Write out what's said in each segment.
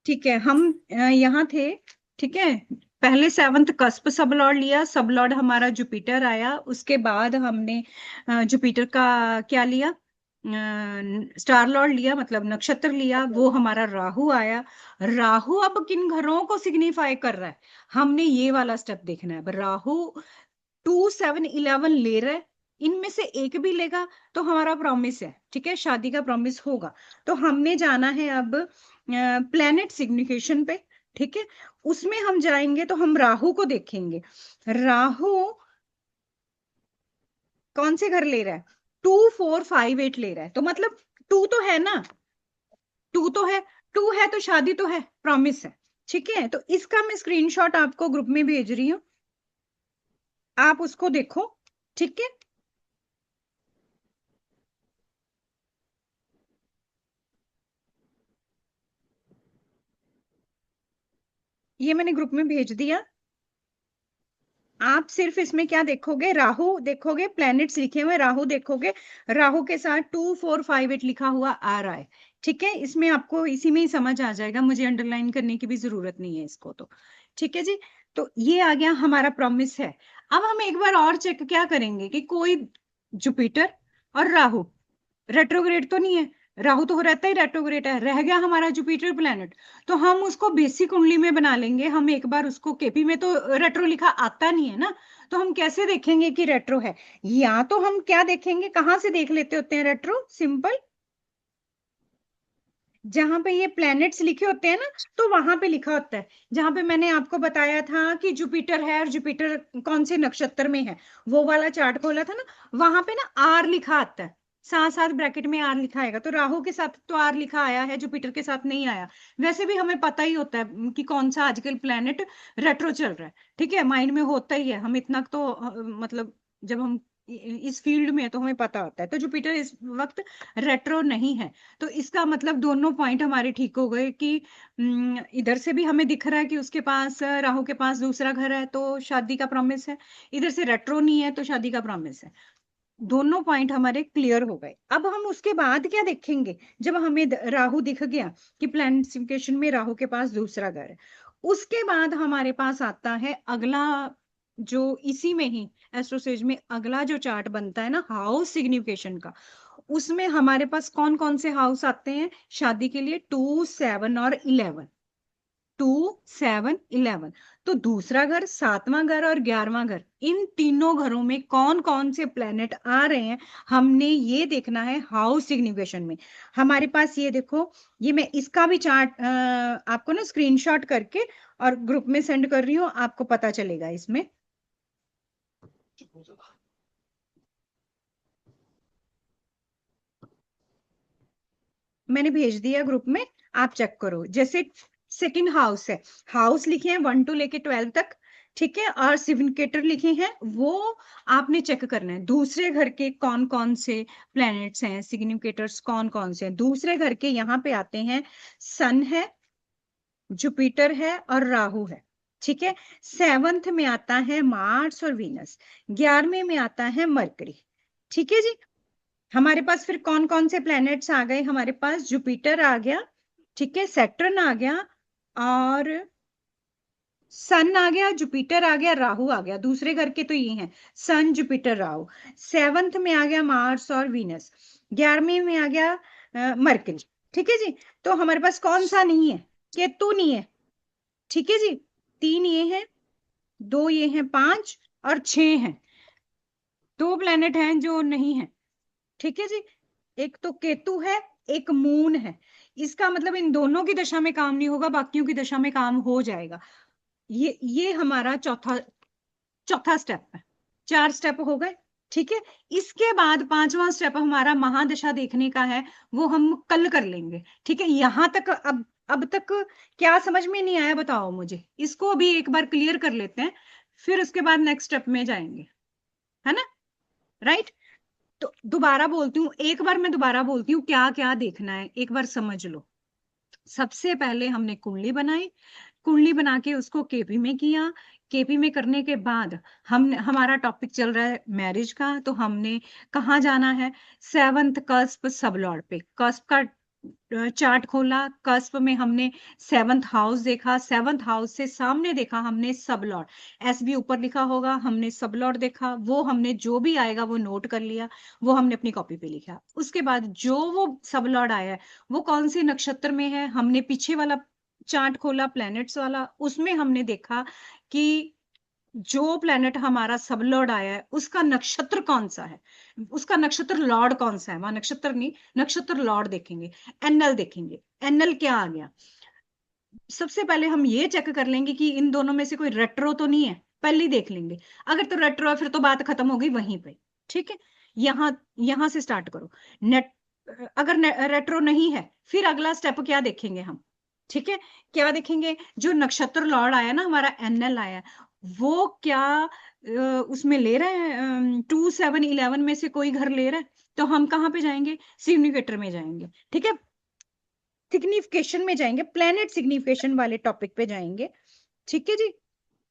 ठीक है, हम यहाँ थे। ठीक है, पहले सेवंथ कस्प सब लॉर्ड लिया, सब लॉर्ड हमारा जुपिटर आया। उसके बाद हमने जुपिटर का क्या लिया, स्टार लॉर्ड लिया, मतलब नक्षत्र लिया, वो हमारा राहु आया। राहु अब किन घरों को सिग्निफाई कर रहा है, हमने ये वाला स्टेप देखना है। अब राहु 2 7 11 ले रहा है, इनमें से एक भी लेगा तो हमारा प्रॉमिस है, ठीक है, शादी का प्रॉमिस होगा। तो हमने जाना है अब प्लेनेट सिग्निफिकेशन पे। ठीक है, उसमें हम जाएंगे तो हम राहु को देखेंगे। राहु कौन से घर ले रहा है, 2 4 5 8 ले रहा है, तो मतलब टू तो है ना, टू तो है, टू है तो शादी तो है, प्रॉमिस है। ठीक है, तो इसका मैं स्क्रीनशॉट आपको ग्रुप में भेज रही हूँ, आप उसको देखो। ठीक है, ये मैंने ग्रुप में भेज दिया। आप सिर्फ इसमें क्या देखोगे, राहु देखोगे, प्लैनेट्स लिखे हुए राहु देखोगे, राहु के साथ 2 4 5 8 लिखा हुआ आ रहा है। ठीक है, इसमें आपको इसी में ही समझ आ जाएगा, मुझे अंडरलाइन करने की भी जरूरत नहीं है इसको तो। ठीक है जी, तो ये आ गया हमारा प्रॉमिस है। अब हम एक बार और चेक क्या करेंगे कि कोई जुपिटर और राहु रेट्रोग्रेड तो नहीं है। राहु तो रहता ही रेट्रोग्रेड है, रह गया हमारा जुपिटर प्लेनेट। तो हम उसको बेसिक कुंडली में बना लेंगे, हम एक बार उसको, केपी में तो रेट्रो लिखा आता नहीं है ना, तो हम कैसे देखेंगे कि रेट्रो है। या तो हम क्या देखेंगे, कहाँ से देख लेते होते हैं रेट्रो, सिंपल, जहां पे ये प्लैनेट्स लिखे होते हैं ना, तो वहां पे लिखा होता है, जहां पे मैंने आपको बताया था कि जुपिटर है और जुपिटर कौन से नक्षत्र में है, वो वाला चार्ट खोला था ना, वहां पे ना आर लिखा आता है, साथ साथ ब्रैकेट में आर लिखा आएगा। तो राहु के साथ तो आर लिखा आया है, जुपिटर के साथ नहीं आया। वैसे भी हमें पता ही होता है कि कौन सा आजकल प्लेनेट रेट्रो चल रहा है, ठीक है, माइंड में होता ही है, हम इतना तो मतलब जब हम इस फील्ड में है तो हमें पता होता है। तो जुपिटर इस वक्त रेट्रो नहीं है। तो इसका मतलब दोनों पॉइंट हमारे ठीक हो गए कि इधर से भी हमें दिख रहा है कि उसके पास राहु के पास दूसरा घर है तो शादी का प्रॉमिस है, इधर से रेट्रो नहीं है तो शादी का प्रॉमिस है। दोनों पॉइंट हमारे क्लियर हो गए। अब हम उसके बाद क्या देखेंगे, जब हमें राहु दिख गया कि प्लानिफिकेशन में राहु के पास दूसरा घर है, उसके बाद हमारे पास आता है अगला, जो इसी में ही एस्ट्रोसेज में अगला जो चार्ट बनता है ना हाउस सिग्निफिकेशन का, उसमें हमारे पास कौन कौन से हाउस आते हैं शादी के लिए, 2 7 और 11, 2 7 11। तो दूसरा घर, सातवां घर और 11वां घर, इन तीनों घरों में कौन कौन से प्लेनेट आ रहे हैं, हमने ये देखना है हाउस सिग्निफिकेशन में। हमारे पास ये देखो, ये मैं इसका भी चार्ट आपको ना स्क्रीनशॉट करके और ग्रुप में सेंड कर रही हूँ, आपको पता चलेगा इसमें। मैंने भेज दिया ग्रुप में, आप चेक करो। जैसे सेकंड हाउस है, हाउस लिखे हैं 1 to लेके 12 तक, ठीक है, और सिग्निफिकेटर लिखे हैं वो आपने चेक करना है, दूसरे घर के कौन कौन से प्लैनेट्स हैं, सिग्निफिकेटर्स कौन कौन से हैं दूसरे घर के। यहाँ पे आते हैं, सन है, जुपिटर है और राहु है। ठीक है, सेवंथ में आता है मार्स और वीनस, 11वें में आता है मरकरी। ठीक है जी, हमारे पास फिर कौन कौन से प्लैनेट्स आ गए, हमारे पास जुपिटर आ गया, ठीक है, सैटर्न आ गया, और सन आ गया, जुपिटर आ गया, राहु आ गया। दूसरे घर के तो ये हैं, सन जुपिटर राहु। सेवंथ में आ गया मार्स और वीनस, 11वें में आ गया मरकरी। ठीक है जी, तो हमारे पास कौन सा नहीं है, केतु नहीं है। ठीक है जी, 3 ये हैं, 2 ये हैं, 5 और 6 हैं, 2 प्लेनेट हैं जो नहीं है। ठीक है जी, एक तो केतु है, एक मून है। इसका मतलब इन दोनों की दशा में काम नहीं होगा, बाकियों की दशा में काम हो जाएगा। ये हमारा चौथा चौथा स्टेप है, 4 स्टेप हो गए। ठीक है, इसके बाद 5वां स्टेप हमारा महादशा देखने का है, वो हम कल कर लेंगे। ठीक है, यहां तक अब तक क्या समझ में नहीं आया बताओ मुझे, इसको भी एक बार क्लियर कर लेते हैं, फिर उसके बाद नेक्स्ट स्टेप में जाएंगे, है ना, राइट। तो दोबारा बोलती हूँ, एक बार मैं दोबारा बोलती हूँ क्या क्या देखना है, एक बार समझ लो। सबसे पहले हमने कुंडली बनाई, कुंडली बना के उसको केपी में किया, केपी में करने के बाद हम हमारा टॉपिक चल रहा है मैरिज का, तो हमने कहाँ जाना है, सेवंथ कस्प सब लॉर्ड पे। कस्प का चार्ट खोला, कस्प में हमने 7th हाउस देखा, 7th हाउस से सामने देखा हमने सब लॉर्ड, एस बी ऊपर लिखा होगा, हमने सब लॉर्ड देखा, वो हमने जो भी आएगा वो नोट कर लिया, वो हमने अपनी कॉपी पे लिखा। उसके बाद जो वो सब लॉर्ड आया है वो कौन से नक्षत्र में है, हमने पीछे वाला चार्ट खोला प्लैनेट्स वाला, उसमें हमने देखा कि जो प्लेनेट हमारा सब लॉर्ड आया है उसका नक्षत्र कौन सा है, उसका नक्षत्र लॉर्ड कौन सा है, वहां नक्षत्र नहीं, नक्षत्र लॉर्ड देखेंगे, एनएल देखेंगे, एनएल क्या आ गया। सबसे पहले हम ये चेक कर लेंगे कि इन दोनों में से कोई रेट्रो तो नहीं है, पहले ही देख लेंगे। अगर तो रेट्रो है फिर तो बात खत्म हो गई वहीं पे। ठीक है, यहां यहां से स्टार्ट करो। नेट अगर रेट्रो नहीं है फिर अगला स्टेप क्या देखेंगे हम। ठीक है, क्या देखेंगे, जो नक्षत्र लॉर्ड आया ना हमारा एनएल आया, वो क्या उसमें ले रहा है, 2 7 11 में से कोई घर ले रहा है, तो हम कहाँ पे जाएंगे, सिग्निफिकेटर में जाएंगे। ठीक है, सिग्निफिकेशन में जाएंगे, प्लेनेट सिग्निफिकेशन वाले टॉपिक पे जाएंगे। ठीक है जी,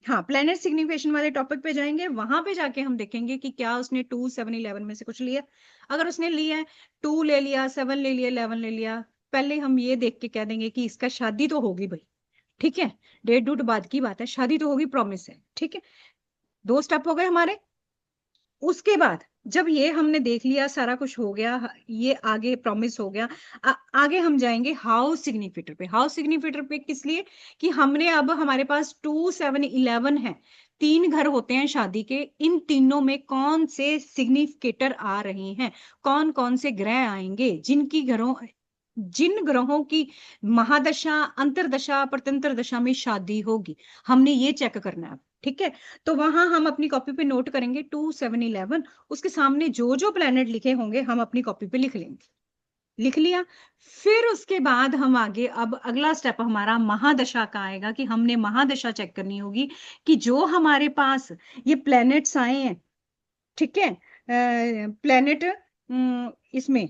हाँ प्लेनेट सिग्निफिकेशन वाले टॉपिक पे जाएंगे, वहां पे जाके हम देखेंगे कि क्या उसने 2 7 11 में से कुछ लिया। अगर उसने लिया है, 2 ले लिया, 7 ले लिया, 11 ले लिया, पहले हम ये देख के कह देंगे कि इसका शादी तो होगी भाई। ठीक है, डेट डूट बाद की बात है, शादी तो होगी, प्रॉमिस है। ठीक है, 2 स्टेप हो गए हमारे। उसके बाद जब ये हमने देख लिया, सारा कुछ हो गया, ये आगे प्रॉमिस हो गया, आगे हम जाएंगे हाउस सिग्निफिकेटर पे। हाउस सिग्निफिकेटर पे किस लिए, कि हमने अब हमारे पास 2 7 11 है, 3 घर होते हैं शादी के, इन तीनों में कौन से सिग्निफिकेटर आ रहे हैं, कौन कौन से ग्रह आएंगे, जिन ग्रहों की महादशा, अंतरदशा, प्रत्यंतर दशा में शादी होगी, हमने ये चेक करना है। ठीक है, तो वहां हम अपनी कॉपी पे नोट करेंगे 2 7 11, उसके सामने जो जो प्लेनेट लिखे होंगे हम अपनी कॉपी पे लिख लेंगे। लिख लिया, फिर उसके बाद हम आगे, अब अगला स्टेप हमारा महादशा का आएगा कि हमने महादशा चेक करनी होगी कि जो हमारे पास ये प्लैनेट्स आए हैं, ठीक है, प्लैनेट इसमें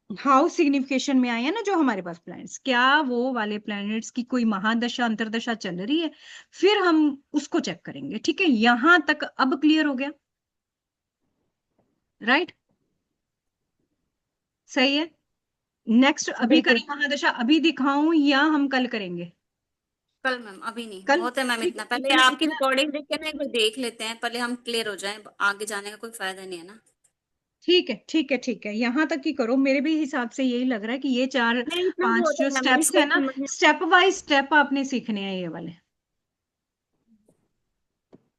हाउस सिग्निफिकेशन में आए हैं ना जो हमारे पास प्लैनेट्स, क्या वो वाले प्लैनेट्स की कोई महादशा अंतरदशा चल रही है, फिर हम उसको चेक करेंगे। ठीक है, यहां तक अब क्लियर हो गया, राइट, सही है। नेक्स्ट अभी बिल्कुल। करें महादशा, अभी दिखाऊं या हम कल करेंगे। कल मैम, अभी नहीं, कल, बहुत है मैम, ठीक इतना है, पहले इतना आपकी इतना रिकॉर्डिंग देख के ना एक बार देख लेते हैं, पहले हम क्लियर हो जाएं, आगे जाने का कोई फायदा नहीं है ना। ठीक है, ठीक है, ठीक है, यहां तक ही करो, मेरे भी हिसाब से यही लग रहा है कि ये चार नहीं, इतना पांच बहुत है जो मैम, स्टेप्स इसको है ना, समझने। स्टेप बाय स्टेप आपने सीखने हैं ये वाले।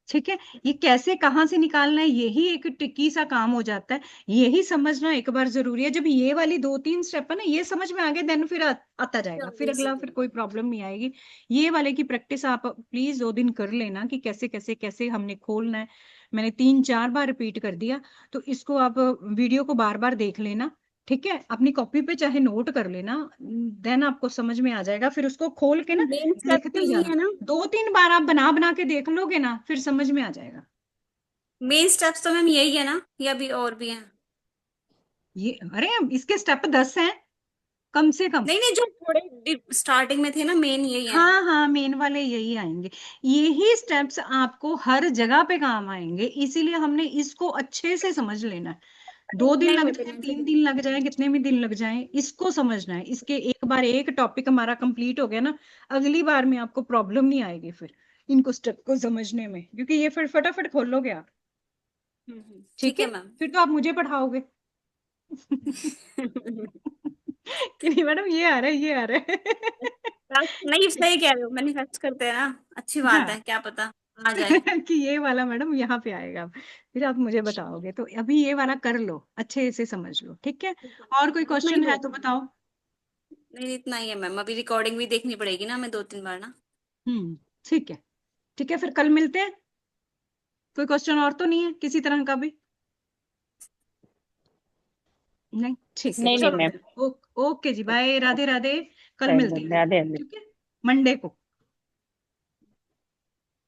ठीक है, ये कैसे कहाँ से निकालना है यही एक ट्रिकी सा काम हो जाता है, यही समझना एक बार जरूरी है। जब ये वाली 2 3 स्टेप है ना ये समझ में आ गए, देन फिर आता जाएगा, फिर जल्दी अगला सीख फिर लेंगे। कोई प्रॉब्लम नहीं आएगी। ये वाले की प्रैक्टिस आप प्लीज 2 दिन कर लेना कि कैसे कैसे कैसे हमने खोलना है। मैंने 3 4 बार रिपीट कर दिया, तो इसको आप वीडियो को बार बार देख लेना। ठीक है, अपनी कॉपी पे चाहे नोट कर लेना, देन आपको समझ में आ जाएगा, फिर उसको खोल के ना मेन स्टेप देखते तो ही यही जाना। है ना। 2 3 बार आप बना बना के देख लोगे ना फिर समझ में आ जाएगा। मेन स्टेप्स तो मैम यही है ना, या भी और भी हैं? ये अरे इसके स्टेप 10 हैं कम से कम। नहीं नहीं, जो थोड़े स्टार्टिंग में थे ना, मेन यही है। हाँ हाँ, मेन वाले यही आएंगे, यही स्टेप्स आपको हर जगह पे काम आएंगे, इसीलिए हमने इसको अच्छे से समझ लेना है। 2 दिन नहीं लग मुझे जाए, नहीं 3 दिन लग जाए, कितने भी दिन लग जाए, इसको समझना है। इसके एक बार एक टॉपिक हमारा कंप्लीट हो गया ना, अगली बार में आपको प्रॉब्लम नहीं आएगी फिर इनको स्टेप को समझने में, क्योंकि ये फिर फटाफट खोल लोगे आप। ठीक ठीक है, है मैम। फिर तो आप मुझे पढ़ाओगे। कि नहीं मैडम, ये आ रहा है, ये आ रहा है। नहीं, सही कह रहे हो, मैनिफेस्ट करते हैं ना, अच्छी बात हाँ, है, क्या पता आ जाए। कि ये वाला मैडम यहाँ पे आएगा, फिर आप मुझे बताओगे, तो अभी ये वाला कर लो, अच्छे से समझ लो। ठीक है, और कोई इतना ही क्वेश्चन है बहुत तो है। बताओ। नहीं, इतना ही है मैम, अभी रिकॉर्डिंग भी देखनी पड़ेगी ना हमें 2 3 बार ना। ठीक है, ठीक है, फिर कल मिलते हैं। कोई क्वेश्चन और तो नहीं है किसी तरह का भी? नहीं, ठीक है, नहीं नहीं चलो मैम। फिर ओके जी, बाय, राधे राधे, कल मिलते हैं फिर। राधे राधे। ठीक है, मंडे को।